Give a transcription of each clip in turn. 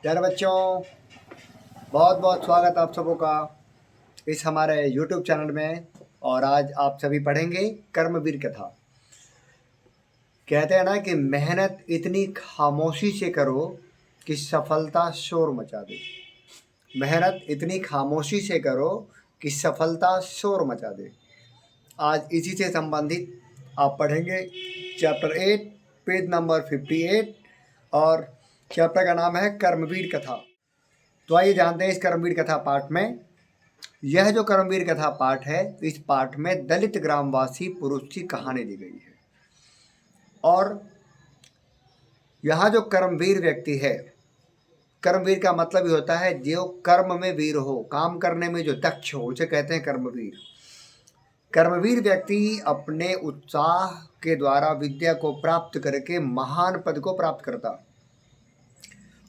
प्यारे बच्चों, बहुत बहुत स्वागत आप सबों का इस हमारे YouTube चैनल में। और आज आप सभी पढ़ेंगे कर्मवीर कथा। कहते हैं ना कि मेहनत इतनी खामोशी से करो कि सफलता शोर मचा दे। मेहनत इतनी खामोशी से करो कि सफलता शोर मचा दे। आज इसी से संबंधित आप पढ़ेंगे चैप्टर 8 पेज नंबर 58 और चैप्टर का नाम है कर्मवीर कथा। तो आइए जानते हैं इस कर्मवीर कथा पाठ में। यह जो कर्मवीर कथा पाठ है, इस पाठ में दलित ग्रामवासी पुरुष की कहानी दी गई है। और यहाँ जो कर्मवीर व्यक्ति है, कर्मवीर का मतलब ये होता है जो कर्म में वीर हो, काम करने में जो दक्ष हो, उसे कहते हैं कर्मवीर। कर्मवीर व्यक्ति अपने उत्साह के द्वारा विद्या को प्राप्त करके महान पद को प्राप्त करता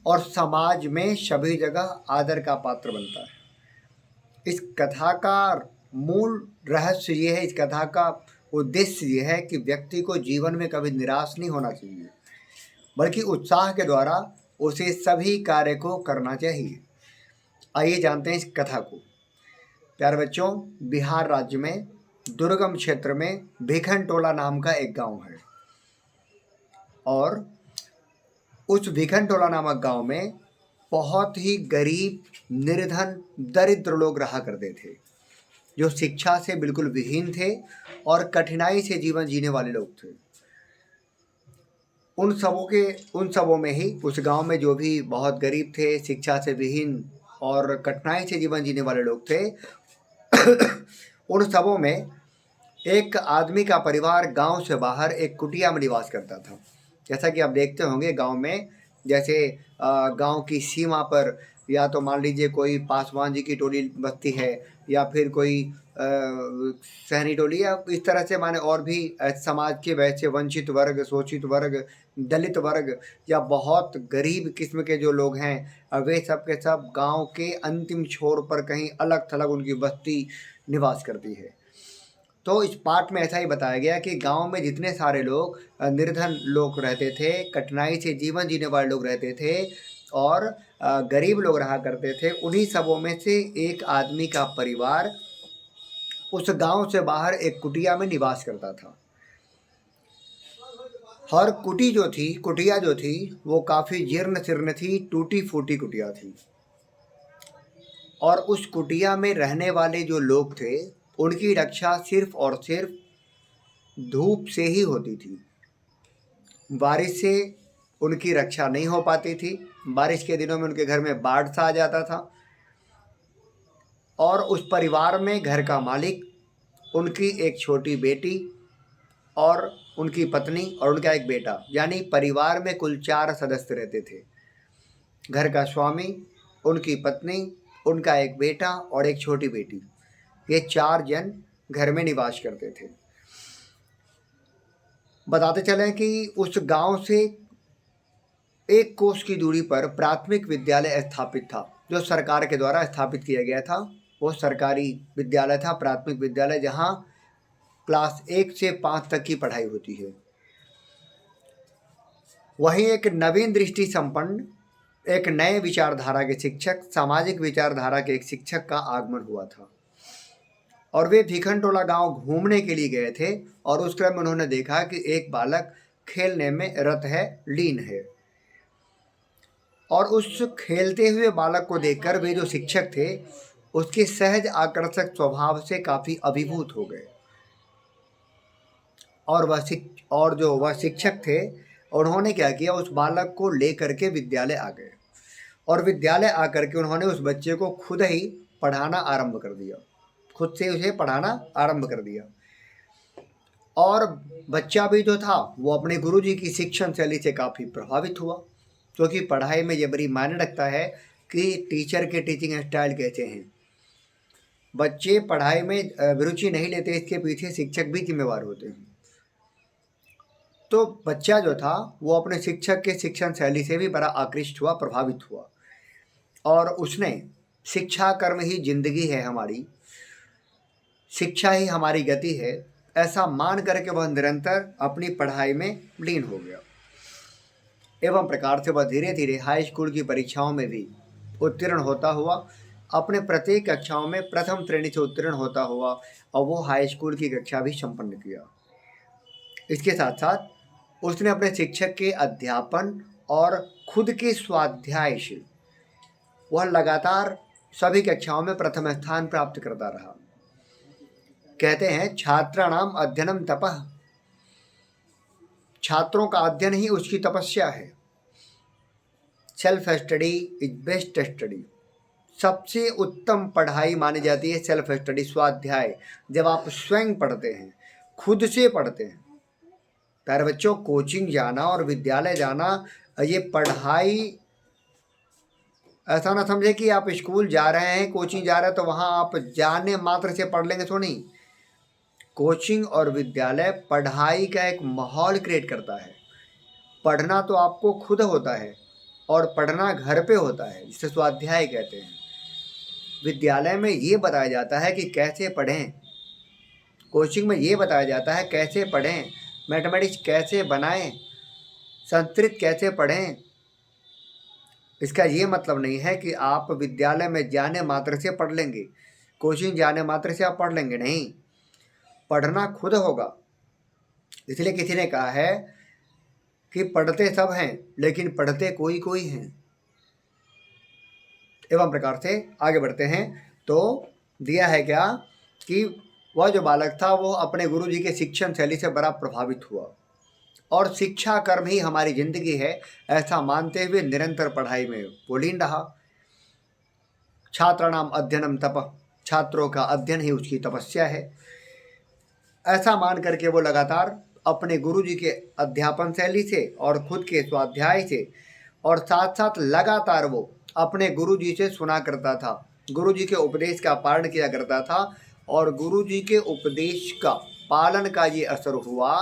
और समाज में सभी जगह आदर का पात्र बनता है। इस कथा का मूल रहस्य ये है, इस कथा का उद्देश्य ये है कि व्यक्ति को जीवन में कभी निराश नहीं होना चाहिए, बल्कि उत्साह के द्वारा उसे सभी कार्य को करना चाहिए। आइए जानते हैं इस कथा को। प्यारे बच्चों, बिहार राज्य में दुर्गम क्षेत्र में भिखनटोला नाम का एक गांव है और उस भिखनटोला नामक गांव में बहुत ही गरीब, निर्धन, दरिद्र लोग रहा करते थे, जो शिक्षा से बिल्कुल विहीन थे और कठिनाई से जीवन जीने वाले लोग थे। उन सबों में ही उस गांव में जो भी बहुत गरीब थे, शिक्षा से विहीन और कठिनाई से जीवन जीने वाले लोग थे, उन सबों में एक आदमी का परिवार गांव से बाहर एक कुटिया में निवास करता था। जैसा कि आप देखते होंगे गांव में, जैसे गांव की सीमा पर या तो मान लीजिए कोई पासवान जी की टोली बसती है या फिर कोई सहनी टोली, या इस तरह से माने और भी समाज के वैसे वंचित वर्ग, शोषित वर्ग, दलित वर्ग या बहुत गरीब किस्म के जो लोग हैं, वे सब के सब गांव के अंतिम छोर पर कहीं अलग थलग उनकी बस्ती निवास करती है। तो इस पाठ में ऐसा ही बताया गया कि गांव में जितने सारे लोग निर्धन लोग रहते थे, कठिनाई से जीवन जीने वाले लोग रहते थे और गरीब लोग रहा करते थे, उन्हीं सबों में से एक आदमी का परिवार उस गांव से बाहर एक कुटिया में निवास करता था। हर कुटिया जो थी वो काफ़ी जीर्ण शीर्ण थी, टूटी फूटी कुटिया थी। और उस कुटिया में रहने वाले जो लोग थे, उनकी रक्षा सिर्फ और सिर्फ धूप से ही होती थी। बारिश से उनकी रक्षा नहीं हो पाती थी। बारिश के दिनों में उनके घर में बाढ़ सा आ जाता था और उस परिवार में घर का मालिक, उनकी एक छोटी बेटी और उनकी पत्नी और उनका एक बेटा, यानी परिवार में कुल 4 सदस्य रहते थे। घर का स्वामी, उनकी पत्नी, उनका एक बेटा और एक छोटी बेटी, ये 4 जन घर में निवास करते थे। बताते चलें कि उस गांव से 1 कोस की दूरी पर प्राथमिक विद्यालय स्थापित था, जो सरकार के द्वारा स्थापित किया गया था। वो सरकारी विद्यालय था, प्राथमिक विद्यालय, जहां क्लास 1 से 5 तक की पढ़ाई होती है। वहीं एक नवीन दृष्टि संपन्न, एक नए विचारधारा के शिक्षक, सामाजिक विचारधारा के एक शिक्षक का आगमन हुआ था और वे भिखनटोला गांव घूमने के लिए गए थे और उस क्रम में उन्होंने देखा कि एक बालक खेलने में रत है, लीन है। और उस खेलते हुए बालक को देखकर वे जो शिक्षक थे, उसके सहज आकर्षक स्वभाव से काफ़ी अभिभूत हो गए। और जो वह शिक्षक थे, उन्होंने क्या किया, उस बालक को लेकर के विद्यालय आ गए और विद्यालय आकर के उन्होंने उस बच्चे को खुद ही पढ़ाना आरंभ कर दिया, खुद से उसे पढ़ाना आरंभ कर दिया। और बच्चा भी जो था वो अपने गुरुजी की शिक्षण शैली से काफ़ी प्रभावित हुआ, क्योंकि पढ़ाई में ये बड़ी मायने रखता है कि टीचर के टीचिंग स्टाइल कैसे हैं। बच्चे पढ़ाई में रुचि नहीं लेते, इसके पीछे शिक्षक भी जिम्मेवार होते हैं। तो बच्चा जो था वो अपने शिक्षक के शिक्षण शैली से भी बड़ा आकृष्ट हुआ, प्रभावित हुआ और उसने शिक्षा कर्म ही जिंदगी है हमारी, शिक्षा ही हमारी गति है, ऐसा मान करके वह निरंतर अपनी पढ़ाई में लीन हो गया। एवं प्रकार से वह धीरे धीरे हाई स्कूल की परीक्षाओं में भी उत्तीर्ण होता हुआ अपने प्रत्येक कक्षाओं में प्रथम श्रेणी से उत्तीर्ण होता हुआ और वो हाई स्कूल की कक्षा भी संपन्न किया। इसके साथ साथ उसने अपने शिक्षक के अध्यापन और खुद के स्वाध्याय से वह लगातार सभी कक्षाओं में प्रथम स्थान प्राप्त करता रहा। कहते हैं छात्राणाम अध्ययनम तपः, छात्रों का अध्ययन ही उसकी तपस्या है। Self study is best study, सबसे उत्तम पढ़ाई मानी जाती है सेल्फ स्टडी, स्वाध्याय। जब आप स्वयं पढ़ते हैं, खुद से पढ़ते हैं। प्यारे बच्चों, कोचिंग जाना और विद्यालय जाना, ये पढ़ाई ऐसा ना समझे कि आप स्कूल जा रहे हैं, कोचिंग जा रहे हैं तो वहाँ आप जाने मात्र से पढ़ लेंगे, तो नहीं। कोचिंग और विद्यालय पढ़ाई का एक माहौल क्रिएट करता है। पढ़ना तो आपको खुद होता है और पढ़ना घर पे होता है, जिसे स्वाध्याय कहते हैं। विद्यालय में ये बताया जाता है कि कैसे पढ़ें, कोचिंग में ये बताया जाता है कैसे पढ़ें, मैथमेटिक्स कैसे बनाएं, संस्कृत कैसे पढ़ें। इसका ये मतलब नहीं है कि आप विद्यालय में जाने मात्र से पढ़ लेंगे, कोचिंग जाने मात्र से आप पढ़ लेंगे, नहीं। पढ़ना खुद होगा। इसलिए किसी ने कहा है कि पढ़ते सब हैं लेकिन पढ़ते कोई कोई हैं। एवं प्रकार से आगे बढ़ते हैं तो दिया है क्या कि वह जो बालक था वो अपने गुरुजी के शिक्षण शैली से बड़ा प्रभावित हुआ और शिक्षा कर्म ही हमारी जिंदगी है, ऐसा मानते हुए निरंतर पढ़ाई में वो लीन रहा। छात्राणाम अध्ययनम तपः, छात्रों का अध्ययन ही उसकी तपस्या है। ऐसा मान करके वो लगातार अपने गुरुजी के अध्यापन शैली से और खुद के स्वाध्याय से और साथ साथ लगातार वो अपने गुरुजी से सुना करता था, गुरुजी के उपदेश का पालन किया करता था और गुरुजी के उपदेश का पालन का ये असर हुआ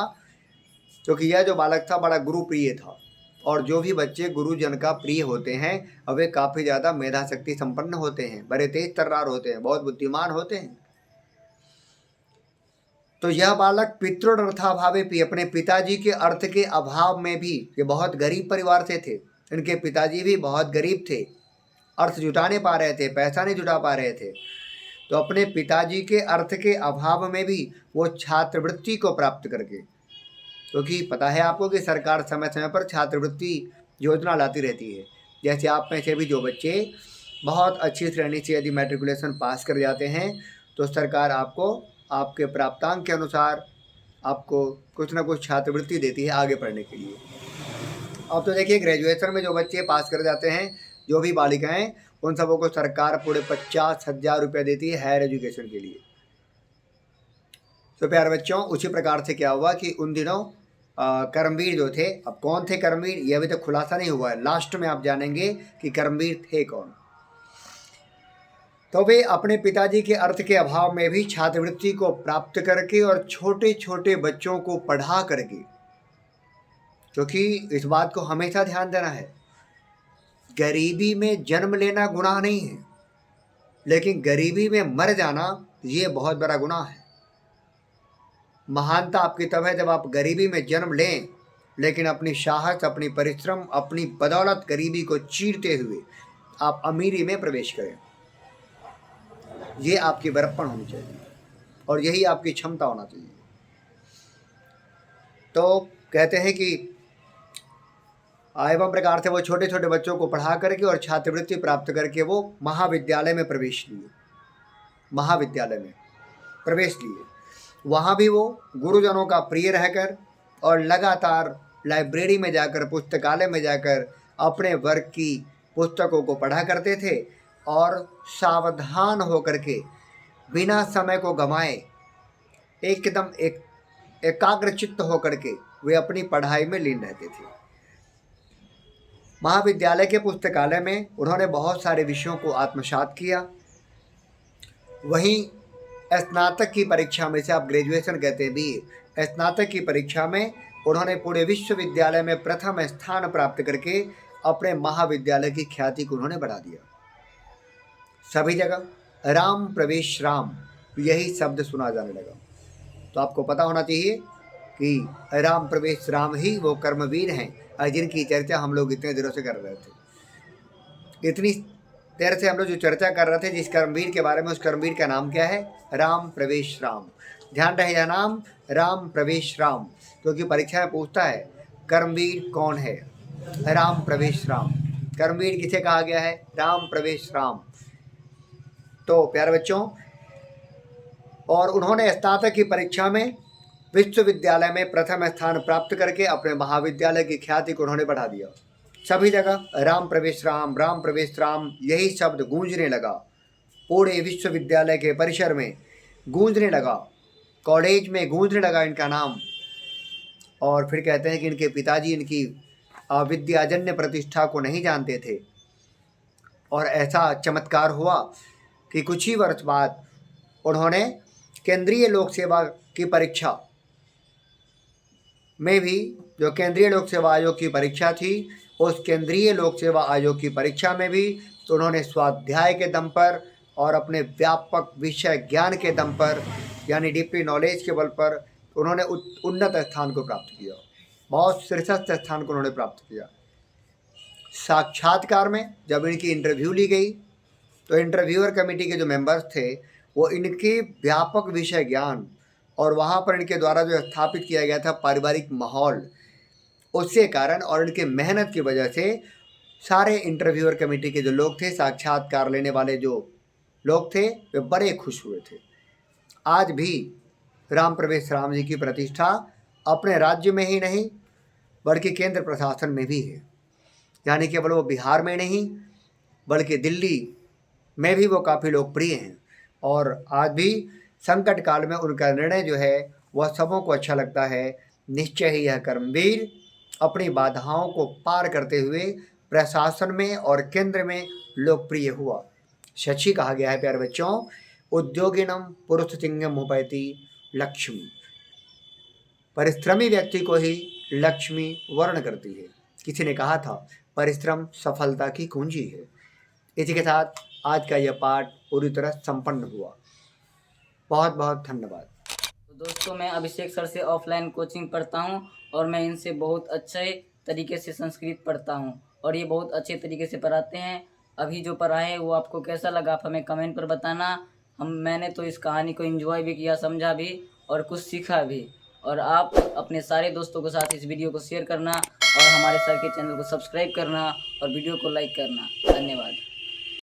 क्योंकि यह जो बालक था बड़ा गुरु प्रिय था। और जो भी बच्चे गुरुजन का प्रिय होते हैं वे काफ़ी ज़्यादा मेधा शक्ति संपन्न होते हैं, बड़े तेज तर्रार होते हैं, बहुत बुद्धिमान होते हैं। तो यह बालक पितृर्थाभावे अपने पिताजी के अर्थ के अभाव में भी, ये बहुत गरीब परिवार से थे, इनके पिताजी भी बहुत गरीब थे, अर्थ जुटाने पा रहे थे, पैसा नहीं जुटा पा रहे थे। तो अपने पिताजी के अर्थ के अभाव में भी वो छात्रवृत्ति को प्राप्त करके, क्योंकि पता है आपको कि सरकार समय समय पर छात्रवृत्ति योजना लाती रहती है। जैसे आप में से भी जो बच्चे बहुत अच्छी श्रेणी से यदि मैट्रिकुलेशन पास कर जाते हैं तो सरकार आपको आपके प्राप्तांक के अनुसार आपको कुछ ना कुछ छात्रवृत्ति देती है आगे पढ़ने के लिए। अब तो देखिए ग्रेजुएशन में जो बच्चे पास कर जाते हैं, जो भी बालिकाएं, उन सबों को सरकार पूरे 50,000 रुपये देती है हायर एजुकेशन के लिए। तो प्यारे बच्चों, उसी प्रकार से क्या हुआ कि उन दिनों कर्मवीर जो थे, अब कौन थे कर्मवीर ये अभी तक खुलासा नहीं हुआ है, लास्ट में आप जानेंगे कि कर्मवीर थे कौन। तो वे अपने पिताजी के अर्थ के अभाव में भी छात्रवृत्ति को प्राप्त करके और छोटे छोटे बच्चों को पढ़ा करके, क्योंकि इस बात को हमेशा ध्यान देना है, गरीबी में जन्म लेना गुनाह नहीं है, लेकिन गरीबी में मर जाना ये बहुत बड़ा गुनाह है। महानता आपकी तब है जब आप गरीबी में जन्म लें, लेकिन अपनी साहस, अपनी परिश्रम, अपनी बदौलत गरीबी को चीरते हुए आप अमीरी में प्रवेश करें। ये आपकी बड़प्पन होनी चाहिए और यही आपकी क्षमता होना चाहिए। तो कहते हैं कि एवं प्रकार से वो छोटे छोटे बच्चों को पढ़ा करके और छात्रवृत्ति प्राप्त करके वो महाविद्यालय में प्रवेश लिए, महाविद्यालय में प्रवेश लिए। वहाँ भी वो गुरुजनों का प्रिय रहकर और लगातार लाइब्रेरी में जाकर, पुस्तकालय में जाकर अपने वर्ग की पुस्तकों को पढ़ा करते थे और सावधान होकर के बिना समय को गंवाए एकदम एकाग्रचित्त होकर के वे अपनी पढ़ाई में लीन रहते थे। महाविद्यालय के पुस्तकालय में उन्होंने बहुत सारे विषयों को आत्मसात किया। वहीं स्नातक की परीक्षा में से, आप ग्रेजुएशन कहते हैं भी, स्नातक की परीक्षा में उन्होंने पूरे विश्वविद्यालय में प्रथम स्थान प्राप्त करके अपने महाविद्यालय की ख्याति को उन्होंने बढ़ा दिया। सभी जगह राम प्रवेश राम यही शब्द सुना जाने लगा। तो आपको पता होना चाहिए कि राम प्रवेश राम ही वो कर्मवीर हैं जिनकी चर्चा हम लोग इतने दिनों से कर रहे थे। इतनी देर से हम लोग जो चर्चा कर रहे थे जिस कर्मवीर के बारे में, उस कर्मवीर का नाम क्या है? राम प्रवेश राम। ध्यान रहे यह नाम, राम प्रवेश राम, क्योंकि परीक्षा में पूछता है कर्मवीर कौन है? राम प्रवेश राम। कर्मवीर किसे कहा गया है? राम प्रवेश राम। तो प्यारे बच्चों, और उन्होंने स्नातक की परीक्षा में विश्वविद्यालय में प्रथम स्थान प्राप्त करके अपने महाविद्यालय की ख्याति को उन्होंने बढ़ा दिया। सभी जगह राम प्रवेश राम यही शब्द गूंजने लगा, पूरे विश्वविद्यालय के परिसर में गूंजने लगा, कॉलेज में गूंजने लगा इनका नाम। और फिर कहते हैं कि इनके पिताजी इनकी विद्याजन्य प्रतिष्ठा को नहीं जानते थे, और ऐसा चमत्कार हुआ कि कुछ ही वर्ष बाद उन्होंने केंद्रीय लोक सेवा की परीक्षा में भी, जो केंद्रीय लोक सेवा आयोग की परीक्षा थी, उस केंद्रीय लोक सेवा आयोग की परीक्षा में भी तो उन्होंने स्वाध्याय के दम पर और अपने व्यापक विषय ज्ञान के दम पर, यानी डीपली नॉलेज के बल पर उन्होंने उन्नत स्थान को प्राप्त किया, बहुत शीर्षस्थ स्थान को उन्होंने प्राप्त किया। साक्षात्कार में जब इनकी इंटरव्यू ली गई तो इंटरव्यूअर कमेटी के जो मेंबर्स थे वो इनके व्यापक विषय ज्ञान और वहाँ पर इनके द्वारा जो स्थापित किया गया था पारिवारिक माहौल, उसके कारण और इनके मेहनत की वजह से सारे इंटरव्यूअर कमेटी के जो लोग थे, साक्षात्कार लेने वाले जो लोग थे, वे बड़े खुश हुए थे। आज भी राम प्रवेश राम जी की प्रतिष्ठा अपने राज्य में ही नहीं बल्कि केंद्र प्रशासन में भी है, यानी केवल वो बिहार में नहीं बल्कि दिल्ली में भी वो काफ़ी लोकप्रिय हैं। और आज भी संकट काल में उनका निर्णय जो है वह सबों को अच्छा लगता है। निश्चय ही यह कर्मवीर अपनी बाधाओं को पार करते हुए प्रशासन में और केंद्र में लोकप्रिय हुआ। सच ही कहा गया है प्यारे बच्चों, उद्योगिनम पुरुष सिंहम उपैति लक्ष्मी। परिश्रमी व्यक्ति को ही लक्ष्मी वर्ण करती है। किसी ने कहा था परिश्रम सफलता की कुंजी है। इसी के साथ आज का यह पाठ पूरी तरह संपन्न हुआ। बहुत बहुत धन्यवाद। तो दोस्तों, मैं अभिषेक सर से ऑफलाइन कोचिंग पढ़ता हूं और मैं इनसे बहुत अच्छे तरीके से संस्कृत पढ़ता हूं और ये बहुत अच्छे तरीके से पढ़ाते हैं। अभी जो पढ़ाए है वो आपको कैसा लगा आप हमें कमेंट पर बताना। मैंने तो इस कहानी को एंजॉय भी किया, समझा भी और कुछ सीखा भी। और आप अपने सारे दोस्तों के साथ इस वीडियो को शेयर करना और हमारे सर के चैनल को सब्सक्राइब करना और वीडियो को लाइक करना। धन्यवाद।